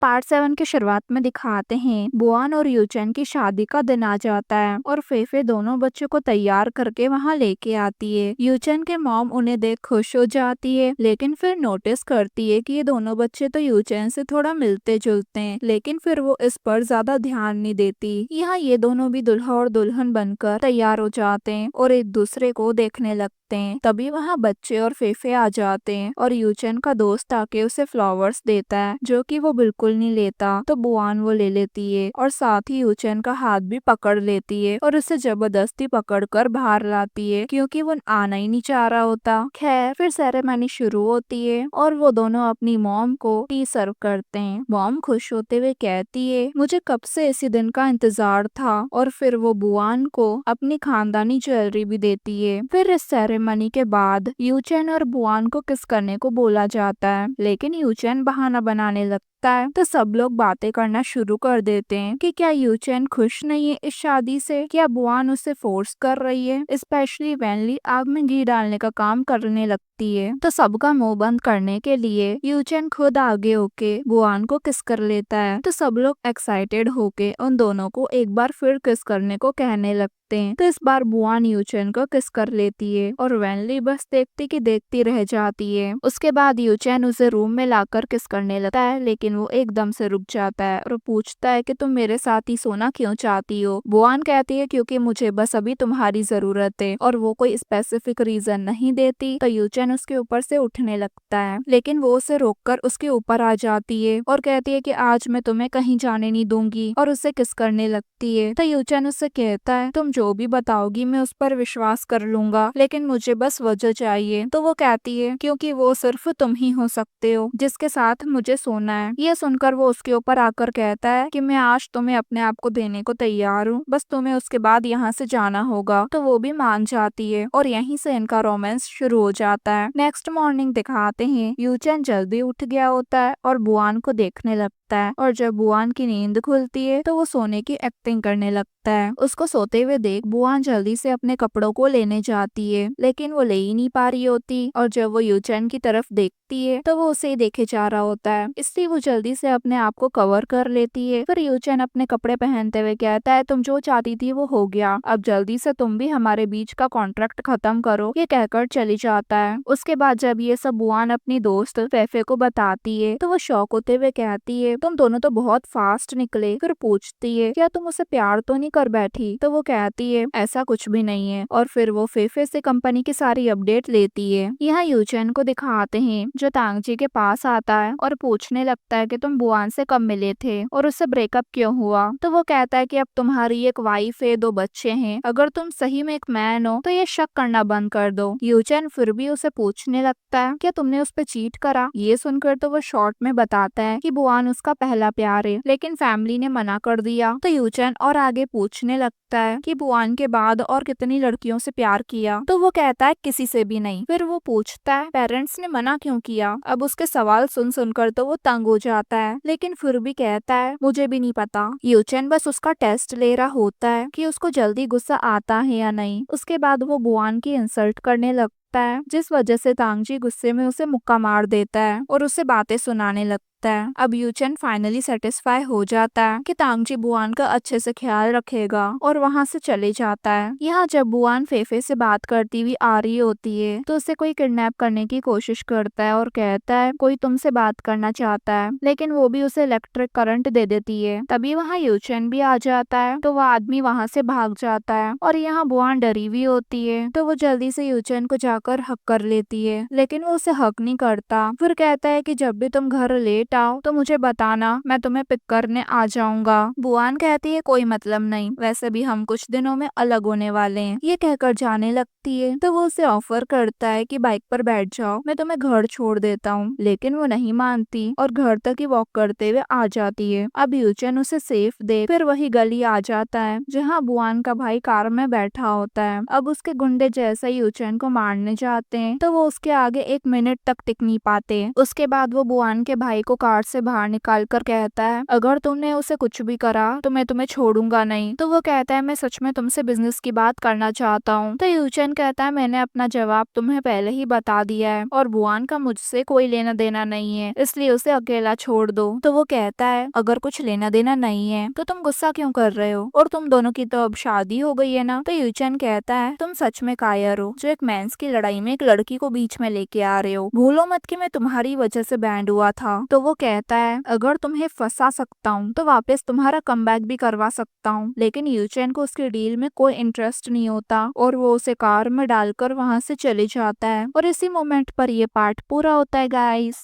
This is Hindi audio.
पार्ट 7 के शुरुआत में दिखाते हैं बुआन और यूचेन की शादी का दिन आ जाता है और फेफे दोनों बच्चों को तैयार करके वहाँ लेके आती है। यूचेन के मॉम उन्हें देख खुश हो जाती है, लेकिन फिर नोटिस करती है कि ये दोनों बच्चे तो यूचेन से थोड़ा मिलते जुलते हैं, लेकिन फिर वो इस पर ज्यादा ध्यान नहीं देती। यहाँ ये दोनों भी दुल्हा और दुल्हन बनकर तैयार हो जाते हैं और एक दूसरे को देखने लगते हैं। तभी वहाँ बच्चे और फेफे आ जाते हैं और यूचेन का दोस्त आके उसे फ्लावर्स देता है, जो कि वो बिल्कुल नहीं लेता। तो बुआन वो ले लेती है और साथ ही यूचेन का हाथ भी पकड़ लेती है और उसे जबरदस्ती पकड़कर बाहर लाती है, क्योंकि वो आना ही नहीं चाह रहा होता। खैर फिर सेरेमनी शुरू होती है और वो दोनों अपनी मॉम को टी सर्व करते हैं। मॉम खुश होते हुए कहती है, मुझे कब से इसी दिन का इंतजार था। और फिर वो बुआन को अपनी खानदानी ज्वेलरी भी देती है। फिर इस सेरेमनी के बाद यूचेन और बुआन को किस करने को बोला जाता है, लेकिन यूचेन बहाना बनाने लगता है। तो सब लोग बातें करना शुरू कर देते हैं कि क्या यूचेन खुश नहीं है इस शादी से, क्या बुआन उसे फोर्स कर रही है। स्पेशली वैनली आग में घी डालने का काम करने लगती है। तो सबका मुंह बंद करने के लिए यूचेन खुद आगे होके बुआन को किस कर लेता है। तो सब लोग एक्साइटेड होके उन दोनों को एक बार फिर किस करने को कहने लगते हैं। तो इस बार बुआन यूचेन को किस कर लेती है और वैनली बस देखती की देखती रह जाती है। उसके बाद यूचेन उसे रूम में लाकर किस करने लगता है, लेकिन वो एकदम से रुक जाता है और पूछता है कि तुम मेरे साथ ही सोना क्यों चाहती हो। बुआन कहती है क्योंकि मुझे बस अभी तुम्हारी जरूरत है, और वो कोई स्पेसिफिक रीजन नहीं देती। तो यूचेन उसके ऊपर से उठने लगता है, लेकिन वो उसे रोककर उसके ऊपर आ जाती है और कहती है कि आज मैं तुम्हें कहीं जाने नहीं दूंगी, और उसे किस करने लगती है। तो यूचेन उससे कहता है, तुम जो भी बताओगी मैं उस पर विश्वास कर लूंगा, लेकिन मुझे बस वजह चाहिए। तो वो कहती है क्योंकि वो सिर्फ तुम ही हो सकते हो जिसके साथ मुझे सोना है। ये सुनकर वो उसके ऊपर आकर कहता है कि मैं आज तुम्हें अपने आप को देने को तैयार हूँ, बस तुम्हें उसके बाद यहाँ से जाना होगा। तो वो भी मान जाती है और यहीं से इनका रोमांस शुरू हो जाता है। नेक्स्ट मॉर्निंग दिखाते हैं यूचेन जल्दी उठ गया होता है और बुआन को देखने लगता है, और जब बुआन की नींद खुलती है तो वो सोने की एक्टिंग करने लगता है। उसको सोते हुए देख बुआन जल्दी से अपने कपड़ों को लेने जाती है, लेकिन वो ले ही नहीं पा रही होती, और जब वो यूचेन की तरफ देखती है तो वो उसे देखे जा रहा होता है, इसलिए वो जल्दी से अपने आप को कवर कर लेती है। फिर यूचेन अपने कपड़े पहनते हुए कहता है, तुम जो चाहती थी वो हो गया, अब जल्दी से तुम भी हमारे बीच का कॉन्ट्रैक्ट खत्म करो। ये कहकर चली जाता है। उसके बाद जब ये सब बुआन अपनी दोस्त फेफे को बताती है तो वो शौक होते हुए कहती है, तुम दोनों तो बहुत फास्ट निकले। फिर पूछती है, क्या तुम उसे प्यार तो नहीं कर बैठी। तो वो कहती है, ऐसा कुछ भी नहीं है। और फिर वो फेफे से कंपनी की सारी अपडेट लेती है। यहाँ यूचेन को दिखाते हैं जो तांगजी के पास आता है और पूछने लगता है कि तुम बुआन से कब मिले थे और उससे ब्रेकअप क्यों हुआ। तो वो कहता है कि अब तुम्हारी एक वाइफ है, 2 बच्चे हैं, अगर तुम सही में एक मैन हो तो ये शक करना बंद कर दो। यूचेन फिर भी उसे पूछने लगता है, क्या तुमने उस पर चीट करा। ये सुनकर तो वो शॉर्ट में बताता है कि बुआन उसका पहला प्यार है, लेकिन फैमिली ने मना कर दिया। तो यूचेन और आगे पूछने लगता है कि बुआन के बाद और कितनी लड़कियों से प्यार किया। तो वो कहता है किसी से भी नहीं। फिर वो पूछता है, पेरेंट्स ने मना क्यों किया। अब उसके सवाल सुन सुनकर तो वो तंग हो जाता है, लेकिन फिर भी कहता है, मुझे भी नहीं पता। यूचेन बस उसका टेस्ट ले रहा होता है कि उसको जल्दी गुस्सा आता है या नहीं। उसके बाद वो बुआन की इंसल्ट करने लगता है, जिस वजह से तांगजी गुस्से में उसे मुक्का मार देता है और उसे बातें सुनाने लगता है। अब यूचेन फाइनली सेटिस्फाई हो जाता है कि तांगजी बुआन का अच्छे से ख्याल रखेगा और वहाँ से चले जाता है। यहाँ जब बुआन फेफे से बात करती हुई आ रही होती है तो उसे कोई किडनैप करने की कोशिश करता है और कहता है कोई तुमसे बात करना चाहता है, लेकिन वो भी उसे इलेक्ट्रिक करंट दे देती है। तभी वहाँ यूचेन भी आ जाता है तो वो आदमी वहाँ से भाग जाता है, और यहाँ बुआन डरी हुई होती है तो वो जल्दी से यूचेन को जाकर हक कर लेती है, लेकिन वो उसे हक नहीं करता। फिर कहता है कि जब भी तुम घर लेट आओ तो मुझे बताना, मैं तुम्हें पिक करने आ जाऊंगा। बुआन कहती है कोई मतलब नहीं, वैसे भी हम कुछ दिनों में अलग होने वाले हैं। ये कहकर जाने लगती है तो वो उसे ऑफर करता है कि बाइक पर बैठ जाओ, मैं तुम्हें घर छोड़ देता हूँ, लेकिन वो नहीं मानती और घर तक ही वॉक करते हुए आ जाती है। अब यूचेन उसे सेफ दे फिर वही गली आ जाता है जहाँ बुआन का भाई कार में बैठा होता है। अब उसके गुंडे जैसा यूचेन को मारने करने जाते हैं तो वो उसके आगे 1 मिनट तक टिक नहीं पाते। उसके बाद वो बुआन के भाई को कार से बाहर निकाल कर कहता है, अगर तुमने उसे कुछ भी करा तो मैं तुम्हें छोड़ूंगा नहीं। तो वो कहता है, मैं सच में तुमसे बिजनेस की बात करना चाहता हूँ। तो यूचेन कहता है, मैंने अपना जवाब तुम्हें पहले ही बता दिया है और बुआन का मुझसे कोई लेना देना नहीं है, इसलिए उसे अकेला छोड़ दो। तो वो कहता है, अगर कुछ लेना देना नहीं है तो तुम गुस्सा क्यों कर रहे हो, और तुम दोनों की तो अब शादी हो गई है ना। तो यूचेन कहता है, तुम सच में कायर हो जो एक मेंस की लड़ाई में एक लड़की को बीच में लेके आ रहे हो। भूलो मत कि मैं तुम्हारी वजह से बैंड हुआ था। तो वो कहता है, अगर तुम्हें फंसा सकता हूँ तो वापस तुम्हारा कमबैक भी करवा सकता हूँ। लेकिन यूचेन को उसकी डील में कोई इंटरेस्ट नहीं होता और वो उसे कार में डालकर वहां से चले जाता है। और इसी मोमेंट पर ये पार्ट पूरा होता है गाइस।